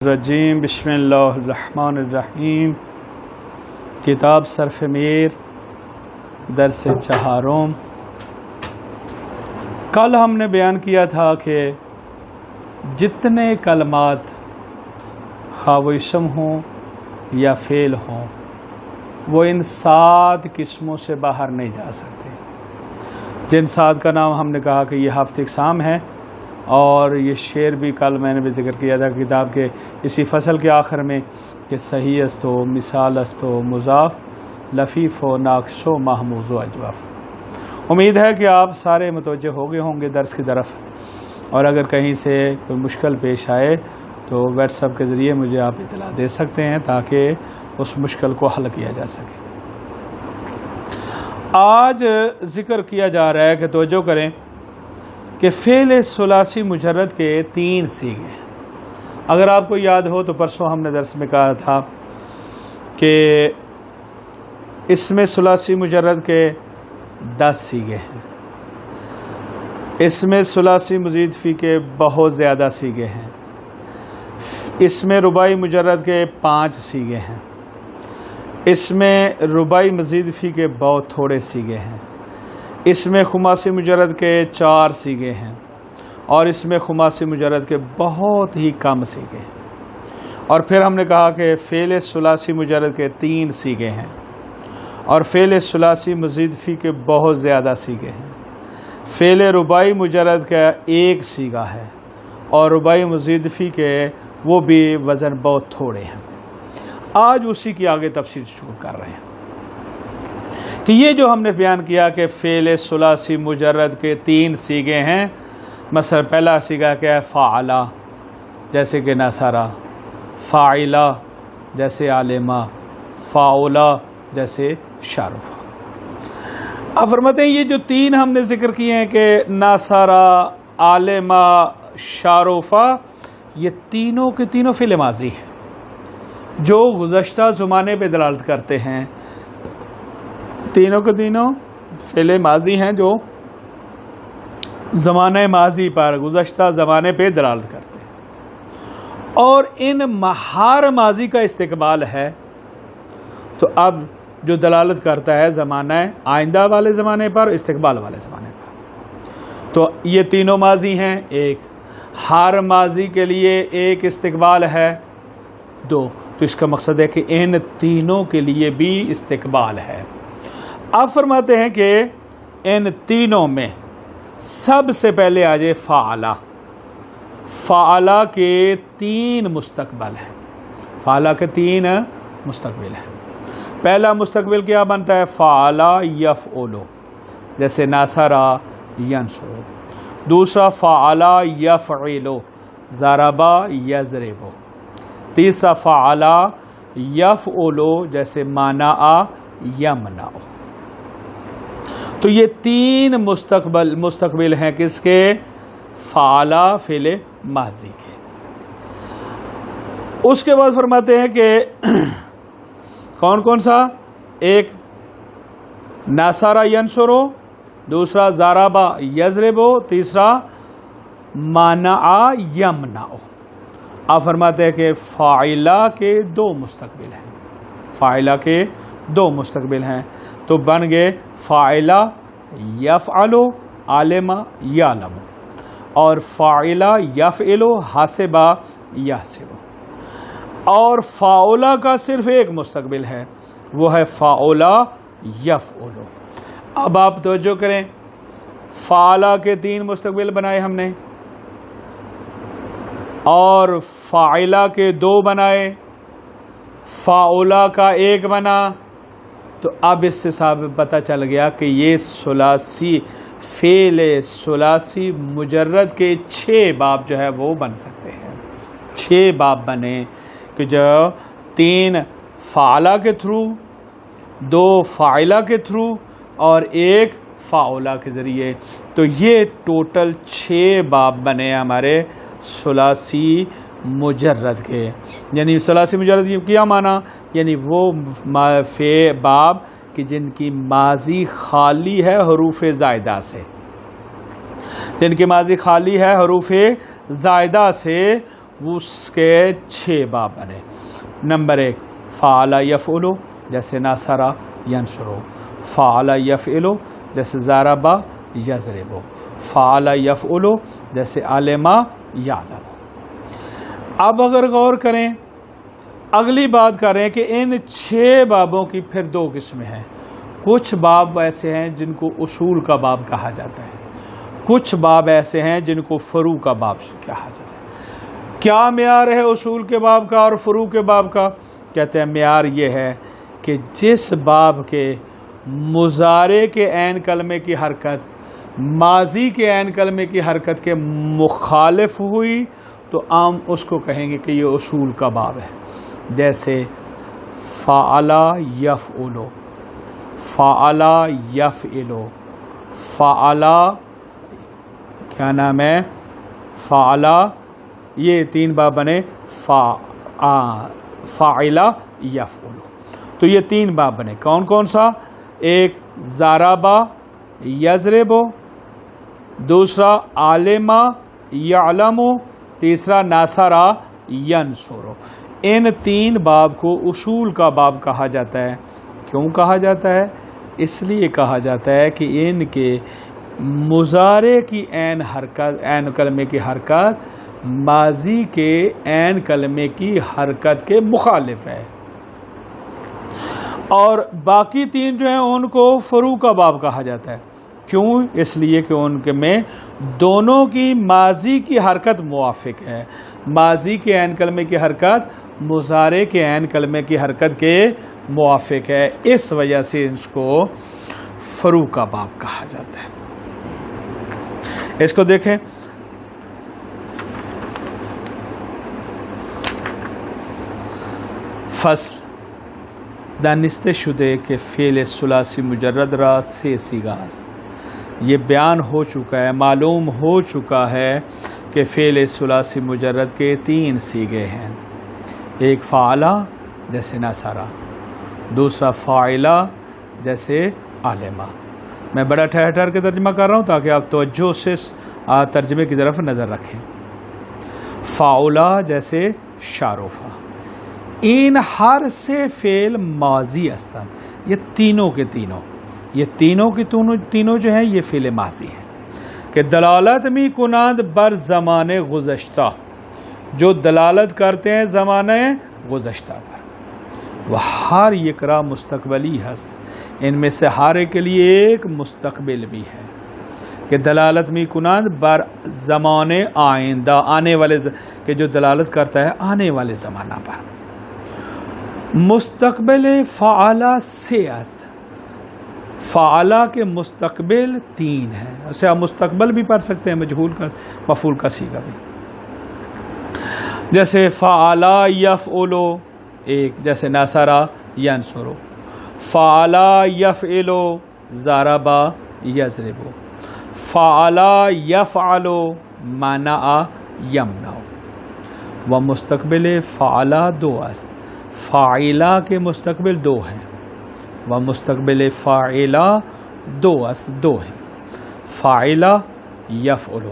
الرجیم بسم اللہ الرحمن الرحیم کتاب صرف میر درس چہارم۔ کل ہم نے بیان کیا تھا کہ جتنے کلمات خواہ و اسم ہوں یا فعل ہوں وہ ان 7 قسموں سے باہر نہیں جا سکتے۔ جن 7 کا نام ہم نے کہا کہ یہ ہفت اقسام ہے، اور یہ شعر بھی کل میں نے بھی ذکر کیا تھا کتاب کے اسی فصل کے آخر میں کہ صحیح است و مثال است و مضاف لفیف و ناقص و محموز و اجواف۔ امید ہے کہ آپ سارے متوجہ ہو گئے ہوں گے درس کی طرف، اور اگر کہیں سے کوئی مشکل پیش آئے تو واٹس ایپ کے ذریعے مجھے آپ اطلاع دے سکتے ہیں تاکہ اس مشکل کو حل کیا جا سکے۔ آج ذکر کیا جا رہا ہے کہ توجہ کریں کہ فعل ثلاثی مجرد کے 3 صیغے ہیں۔ اگر آپ کو یاد ہو تو پرسوں ہم نے درس میں کہا تھا کہ اسم ثلاثی مجرد کے 10 صیغے ہیں، اسم ثلاثی مزید فی کے بہت زیادہ صیغے ہیں، اسم رباعی مجرد کے 5 صیغے ہیں، اسم رباعی مزید فی کے بہت تھوڑے صیغے ہیں، اس میں خماسی مجرد کے 4 صیغے ہیں، اور اس میں خماسی مجرد کے بہت ہی کم صیغے ہیں۔ اور پھر ہم نے کہا کہ فعل ثلاثی مجرد کے 3 صیغے ہیں، اور فعل ثلاثی مزید فی کے بہت زیادہ صیغے ہیں، فعل رباعی مجرد کا 1 صیغہ ہے، اور رباعی مزید فی کے وہ بھی وزن بہت تھوڑے ہیں۔ آج اسی کی آگے تفصیل شروع کر رہے ہیں کہ یہ جو ہم نے بیان کیا کہ فعل ثلاثی مجرد کے 3 صیغے ہیں۔ مثلا پہلا صیغہ کیا ہے؟ فعلا جیسے کہ نصرا، فاعلا جیسے عالما، فاعلا جیسے شارفا۔ اب فرماتے ہیں یہ جو 3 ہم نے ذکر کیے ہیں کہ نصرا، عالما، شارفا، یہ تینوں کے تینوں فعل ماضی ہیں جو گزشتہ زمانے پہ دلالت کرتے ہیں۔ تینوں کے تینوں فعل ماضی ہیں جو زمانہ ماضی پر، گزشتہ زمانے پہ دلالت کرتے ہیں، اور ان ہر ماضی کا استقبال ہے تو اب جو دلالت کرتا ہے زمانہ آئندہ والے زمانے پر، استقبال والے زمانے پر۔ تو یہ تینوں ماضی ہیں، ایک ہر ماضی کے لیے ایک استقبال ہے 2، تو اس کا مقصد ہے کہ ان تینوں کے لیے بھی استقبال ہے۔ اب فرماتے ہیں کہ ان تینوں میں سب سے پہلے آ جائے فعلا۔ فعلا کے 3 مستقبل ہیں، فعلا کے 3 مستقبل ہیں۔ پہلا مستقبل کیا بنتا ہے؟ فعلا یفعلو جیسے ناصرا ینصرو۔ دوسرا فعلا یفعلو ضربا یضربو۔ تیسرا فعلا یفعلو جیسے منع یمنع۔ تو یہ 3 مستقبل ہیں کس کے؟ فعلا فعل ماضی کے۔ اس کے بعد فرماتے ہیں کہ کون کون سا؟ ایک نصرا ینصرو، دوسرا ضربا یضربو، تیسرا منع یمنع۔ آپ فرماتے ہیں کہ فاعلہ کے 2 مستقبل ہیں، فاعلہ کے 2 مستقبل ہیں، تو بن گئے فاعلہ یفعلو عالما یعلم، اور فاعلہ یفعلو حاسبا یحسب۔ اور فاعلہ کا صرف ایک مستقبل ہے، وہ ہے فاعلہ یفعلو۔ اب آپ توجہ کریں، فاعلہ کے 3 مستقبل بنائے ہم نے، اور فاعلہ کے 2 بنائے، فاعلہ کا 1 بنا، تو اب اس سے ثابت پتہ چل گیا کہ یہ ثلاثی فعل ثلاثی مجرد کے 6 باب جو ہے وہ بن سکتے ہیں۔ 6 باب بنے کہ جو 3 فعلا کے تھرو، 2 فاعلہ کے تھرو، اور 1 فاعلہ کے ذریعے، تو یہ ٹوٹل 6 باب بنے ہمارے ثلاثی مجرد کے۔ یعنی ثلاثی مجرد کیا معنی؟ یعنی وہ باب کہ جن کی ماضی خالی ہے حروف زائدہ سے، جن کی ماضی خالی ہے حروف زائدہ سے، اس کے 6 باب بنے. نمبر 1 فعل یفعل جیسے نصر ینصر، فعل یفعل جیسے ضرب یضرب، فعل یفعل جیسے علم یعلم. اب اگر غور کریں اگلی بات کر رہے ہیں کہ ان 6 بابوں کی پھر 2 قسمیں ہیں. کچھ باب ایسے ہیں جن کو اصول کا باب کہا جاتا ہے، کچھ باب ایسے ہیں جن کو فروع کا باب کہا جاتا ہے. کیا معیار ہے اصول کے باب کا اور فروع کے باب کا؟ کہتے ہیں معیار یہ ہے کہ جس باب کے مضارع کے عین کلمے کی حرکت ماضی کے عین کلمے کی حرکت کے مخالف ہوئی تو عام اس کو کہیں گے کہ یہ اصول کا باب ہے. جیسے فعل یفعل، فعل یفعل، فعل کیا نام ہے فعل، یہ 3 باب بنے. فاعل یفعل، تو یہ 3 باب بنے. کون کون سا؟ ایک ضرب یضرب، دوسرا علم یعلم، تیسرا نصر ینصر. ان 3 باب کو اصول کا باب کہا جاتا ہے. کیوں کہا جاتا ہے؟ اس لیے کہا جاتا ہے کہ ان کے مضارع کی عین کلمے کی حرکت ماضی کے عین کلمے کی حرکت کے مخالف ہے. اور باقی 3 جو ہیں ان کو فروع کا باب کہا جاتا ہے. کیوں؟ اس لیے کہ ان کے میں دونوں کی ماضی کی حرکت موافق ہے. ماضی کے عین کلمے کی حرکت مضارع کے عین کلمے کی حرکت کے موافق ہے. اس وجہ سے اس کو فروع کا باب کہا جاتا ہے. اس کو دیکھیں، فصل دانسته شده که فعل ثلاثی مجرد را 3 صیغه است. یہ بیان ہو چکا ہے، معلوم ہو چکا ہے کہ فعل ثلاثی مجرد کے 3 صیغے ہیں. ایک فعلا جیسے نصرہ، دوسرا فاعلہ جیسے علمہ. میں بڑا ٹھہر ٹھہر کے ترجمہ کر رہا ہوں تاکہ آپ توجہ سے ترجمے کی طرف نظر رکھیں. فاعلہ جیسے شارفہ، این ہر سے فعل ماضی ہستن. یہ تینوں کے تینوں جو ہیں یہ فعل ماضی ہیں کہ دلالت می کنند بر زمان گذشتہ، جو دلالت کرتے ہیں زمانہ گذشتہ پر. وہ ہر یکرا مستقبلی ہست، ان میں سے ہر ایک کے لیے ایک مستقبل بھی ہے کہ دلالت می کنند بر زمان آئندہ، آنے والے کہ جو دلالت کرتا ہے آنے والے زمانہ پر. مستقبل فعلا 3 است. فعلا کے مستقبل 3 ہیں. اسے آپ مستقبل بھی پڑھ سکتے ہیں، مجہول کا مفعول کا صیغہ بھی. جیسے فعلا یفعل، ایک جیسے نصر ینصر، فعلا یفعل ضرب یضرب، فعلا یفعل منع یمنع. و مستقبل فعلا 2 است. فاعلہ کے مستقبل 2 ہیں، و مستقبل فاعلہ 2 است، 2 ہیں. فاعلہ یفعل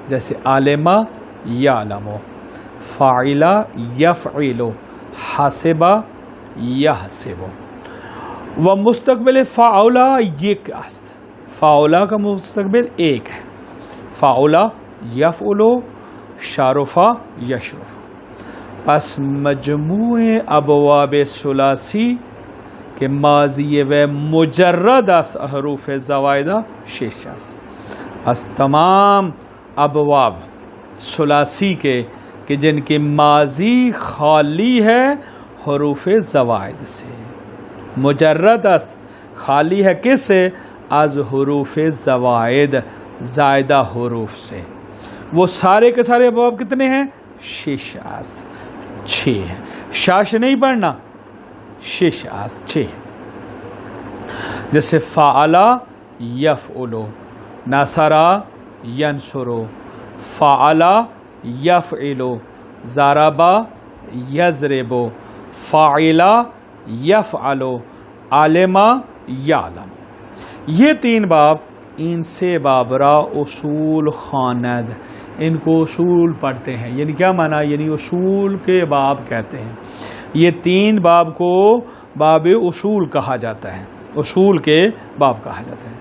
جیسے علم یعلم، فاعلہ یفعل حسب یحسب. و مستقبل فاعلہ 1 است. فاعلہ کا مستقبل 1 ہے. فاعلہ یفعل شارفہ یشرف. پس مجموع ابواب ثلاثی کے ماضی و مجرد از حروف زوائدہ 6 است. پس تمام ابواب ثلاثی کے کہ جن کی ماضی خالی ہے حروف زوائد سے، مجرد است خالی ہے کس سے؟ از حروف زوائد، زائدہ حروف سے. وہ سارے کے سارے ابواب کتنے ہیں؟ 6 است. 6 ہیں. شاش نہیں پڑھنا، 6 است 6. جیسے فعلا یفعل، نصر ینصر، فعلا یفعل، ضرب یضرب، فاعلا یفعل، علم یعلم. یہ 3 باب، ان سے باب را اصول خواند. ان کو اصول پڑھتے ہیں. یعنی کیا معنی؟ یعنی اصول کے باب کہتے ہیں. یہ 3 باب کو باب اصول کہا جاتا ہے، اصول کے باب کہا جاتا ہے.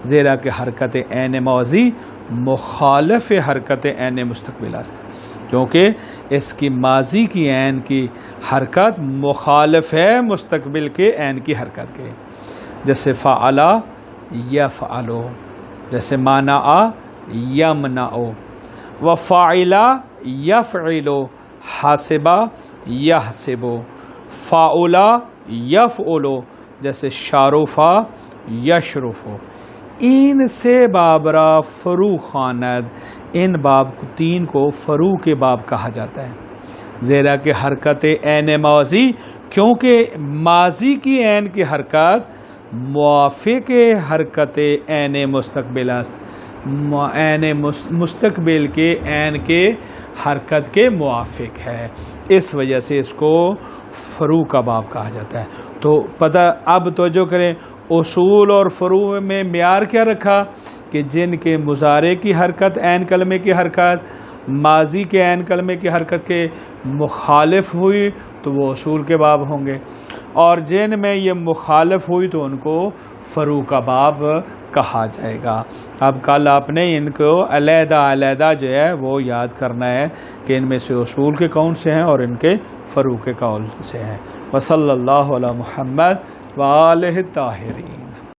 زیرا کہ حرکت عین ماضی مخالف حرکت عین مستقبل است، کیونکہ اس کی ماضی کی عین کی حرکت مخالف ہے مستقبل کے عین کی حرکت کے. جیسے فعلا یفعلو، جیسے منع یمنع، وفاعلا یفعلو، حاسبا یحسبو، فاعلا یفعلو، جیسے شارفا یشرفو. ان سے بابرا فرو خواند، ان باب 3 کو فرو کے باب کہا جاتا ہے. زیرا کہ حرکت عین ماضی، کیونکہ ماضی کی عین کی حرکت موافق حرکت عین مستقبل است، عین مستقبل کے عین کے حرکت کے موافق ہے، اس وجہ سے اس کو فرو کا باب کہا جاتا ہے. تو پتہ، اب توجہ کریں، اصول اور فروع میں معیار کیا رکھا کہ جن کے مضارع کی حرکت عین کلمے کی حرکت ماضی کے عین کلمے کی حرکت کے مخالف ہوئی تو وہ اصول کے باب ہوں گے، اور جن میں یہ مخالف ہوئی تو ان کو فروع کا باب کہا جائے گا. اب کل آپ نے ان کو علیحدہ علیحدہ جو ہے وہ یاد کرنا ہے کہ ان میں سے اصول کے کون سے ہیں اور ان کے فروع کے کون سے ہیں. وصلی اللہ علی محمد وآلہ الطاہرین.